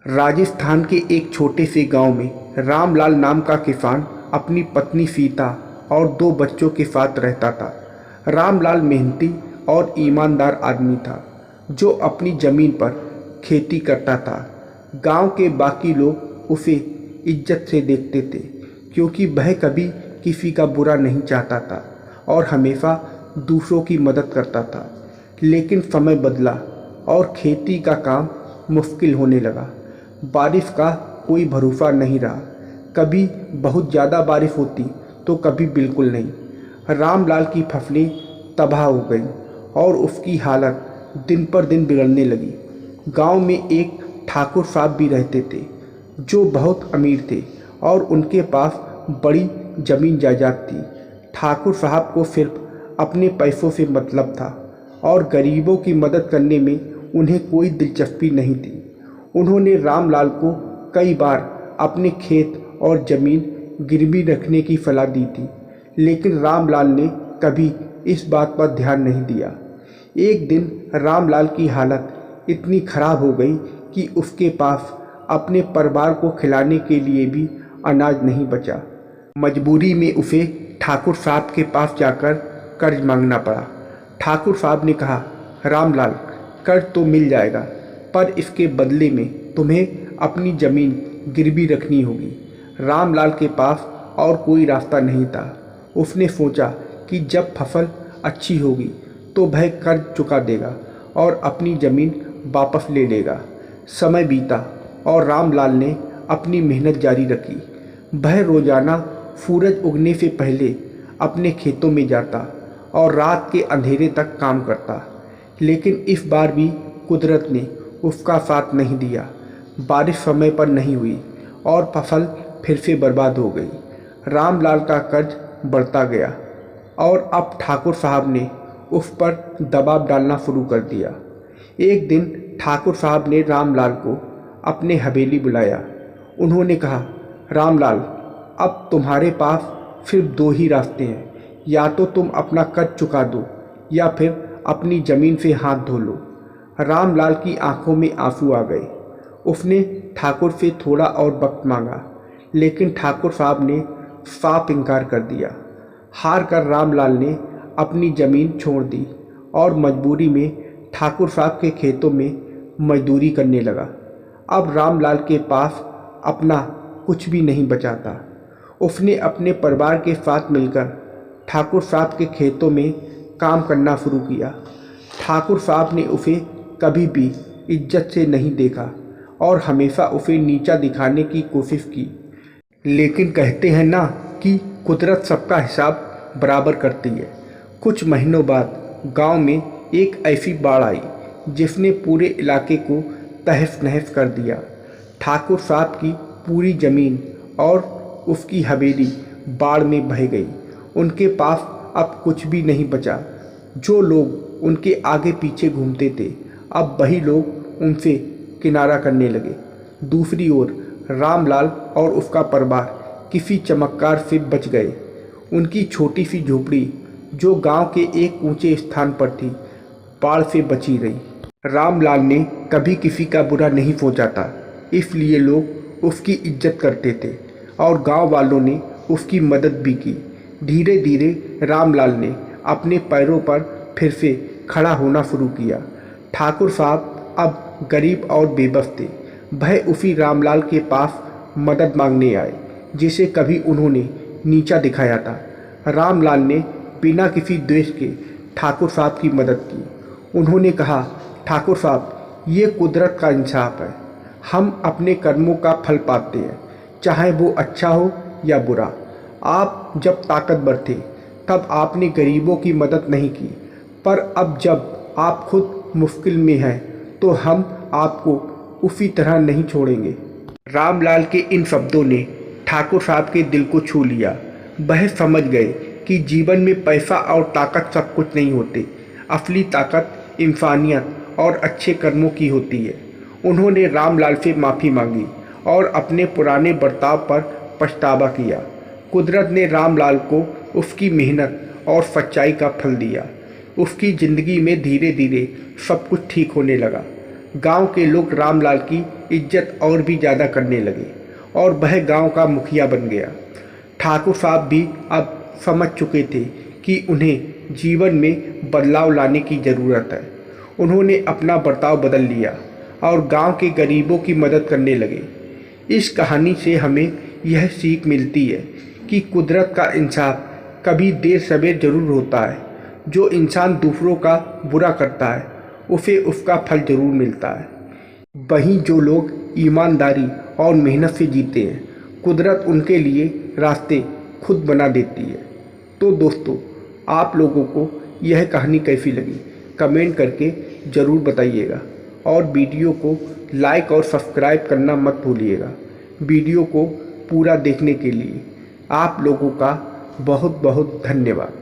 राजस्थान के एक छोटे से गांव में रामलाल नाम का किसान अपनी पत्नी सीता और दो बच्चों के साथ रहता था। रामलाल मेहनती और ईमानदार आदमी था जो अपनी ज़मीन पर खेती करता था। गांव के बाकी लोग उसे इज्जत से देखते थे क्योंकि वह कभी किसी का बुरा नहीं चाहता था और हमेशा दूसरों की मदद करता था। लेकिन समय बदला और खेती का काम मुश्किल होने लगा। बारिश का कोई भरोसा नहीं रहा। कभी बहुत ज़्यादा बारिश होती तो कभी बिल्कुल नहीं। रामलाल की फसलें तबाह हो गईं और उसकी हालत दिन पर दिन बिगड़ने लगी। गांव में एक ठाकुर साहब भी रहते थे जो बहुत अमीर थे और उनके पास बड़ी ज़मीन जायदाद थी। ठाकुर साहब को सिर्फ अपने पैसों से मतलब था और गरीबों की मदद करने में उन्हें कोई दिलचस्पी नहीं थी। उन्होंने रामलाल को कई बार अपने खेत और ज़मीन गिरवी रखने की सलाह दी थी, लेकिन रामलाल ने कभी इस बात पर ध्यान नहीं दिया। एक दिन रामलाल की हालत इतनी खराब हो गई कि उसके पास अपने परिवार को खिलाने के लिए भी अनाज नहीं बचा। मजबूरी में उसे ठाकुर साहब के पास जाकर कर्ज मांगना पड़ा। ठाकुर साहब ने कहा, रामलाल, कर्ज तो मिल जाएगा, पर इसके बदले में तुम्हें अपनी ज़मीन गिरवी रखनी होगी। रामलाल के पास और कोई रास्ता नहीं था। उसने सोचा कि जब फसल अच्छी होगी तो वह कर्ज चुका देगा और अपनी ज़मीन वापस ले लेगा। समय बीता और रामलाल ने अपनी मेहनत जारी रखी। वह रोज़ाना सूरज उगने से पहले अपने खेतों में जाता और रात के अंधेरे तक काम करता, लेकिन इस बार भी कुदरत ने उसका साथ नहीं दिया। बारिश समय पर नहीं हुई और फसल फिर से बर्बाद हो गई। रामलाल का कर्ज बढ़ता गया और अब ठाकुर साहब ने उस पर दबाव डालना शुरू कर दिया। एक दिन ठाकुर साहब ने रामलाल को अपने हवेली बुलाया। उन्होंने कहा, रामलाल, अब तुम्हारे पास सिर्फ दो ही रास्ते हैं, या तो तुम अपना कर्ज चुका दो या फिर अपनी ज़मीन से हाथ धो लो। रामलाल की आंखों में आंसू आ गए। उसने ठाकुर से थोड़ा और वक्त मांगा, लेकिन ठाकुर साहब ने साफ इनकार कर दिया। हार कर रामलाल ने अपनी ज़मीन छोड़ दी और मजबूरी में ठाकुर साहब के खेतों में मजदूरी करने लगा। अब रामलाल के पास अपना कुछ भी नहीं बचा था। उसने अपने परिवार के साथ मिलकर ठाकुर साहब के खेतों में काम करना शुरू किया। ठाकुर साहब ने उसे कभी भी इज्जत से नहीं देखा और हमेशा उसे नीचा दिखाने की कोशिश की। लेकिन कहते हैं ना कि कुदरत सबका हिसाब बराबर करती है। कुछ महीनों बाद गांव में एक ऐसी बाढ़ आई जिसने पूरे इलाके को तहस नहस कर दिया। ठाकुर साहब की पूरी ज़मीन और उसकी हवेली बाढ़ में बह गई। उनके पास अब कुछ भी नहीं बचा। जो लोग उनके आगे पीछे घूमते थे, अब वही लोग उनसे किनारा करने लगे। दूसरी ओर रामलाल और उसका परिवार किसी चमत्कार से बच गए। उनकी छोटी सी झोपड़ी जो गांव के एक ऊंचे स्थान पर थी, बाढ़ से बची रही। रामलाल ने कभी किसी का बुरा नहीं सोचा था, इसलिए लोग उसकी इज्जत करते थे और गांव वालों ने उसकी मदद भी की। धीरे धीरे रामलाल ने अपने पैरों पर फिर से खड़ा होना शुरू किया। ठाकुर साहब अब गरीब और बेबस थे। वह उसी रामलाल के पास मदद मांगने आए जिसे कभी उन्होंने नीचा दिखाया था। रामलाल ने बिना किसी द्वेष के ठाकुर साहब की मदद की। उन्होंने कहा, ठाकुर साहब, ये कुदरत का इंसाफ है। हम अपने कर्मों का फल पाते हैं, चाहे वो अच्छा हो या बुरा। आप जब ताकतवर थे तब आपने गरीबों की मदद नहीं की, पर अब जब आप खुद मुश्किल में हैं तो हम आपको उसी तरह नहीं छोड़ेंगे। रामलाल के इन शब्दों ने ठाकुर साहब के दिल को छू लिया। वह समझ गए कि जीवन में पैसा और ताकत सब कुछ नहीं होते। असली ताकत इंसानियत और अच्छे कर्मों की होती है। उन्होंने रामलाल से माफ़ी मांगी और अपने पुराने बर्ताव पर पछतावा किया। कुदरत ने रामलाल को उसकी मेहनत और सच्चाई का फल दिया। उसकी ज़िंदगी में धीरे धीरे सब कुछ ठीक होने लगा। गांव के लोग रामलाल की इज्जत और भी ज़्यादा करने लगे और वह गांव का मुखिया बन गया। ठाकुर साहब भी अब समझ चुके थे कि उन्हें जीवन में बदलाव लाने की ज़रूरत है। उन्होंने अपना बर्ताव बदल लिया और गांव के गरीबों की मदद करने लगे। इस कहानी से हमें यह सीख मिलती है कि कुदरत का इंसाफ कभी देर सवेर जरूर होता है। जो इंसान दूसरों का बुरा करता है उसे उसका फल जरूर मिलता है। वहीं जो लोग ईमानदारी और मेहनत से जीते हैं, कुदरत उनके लिए रास्ते खुद बना देती है। तो दोस्तों, आप लोगों को यह कहानी कैसी लगी कमेंट करके ज़रूर बताइएगा और वीडियो को लाइक और सब्सक्राइब करना मत भूलिएगा। वीडियो को पूरा देखने के लिए आप लोगों का बहुत बहुत धन्यवाद।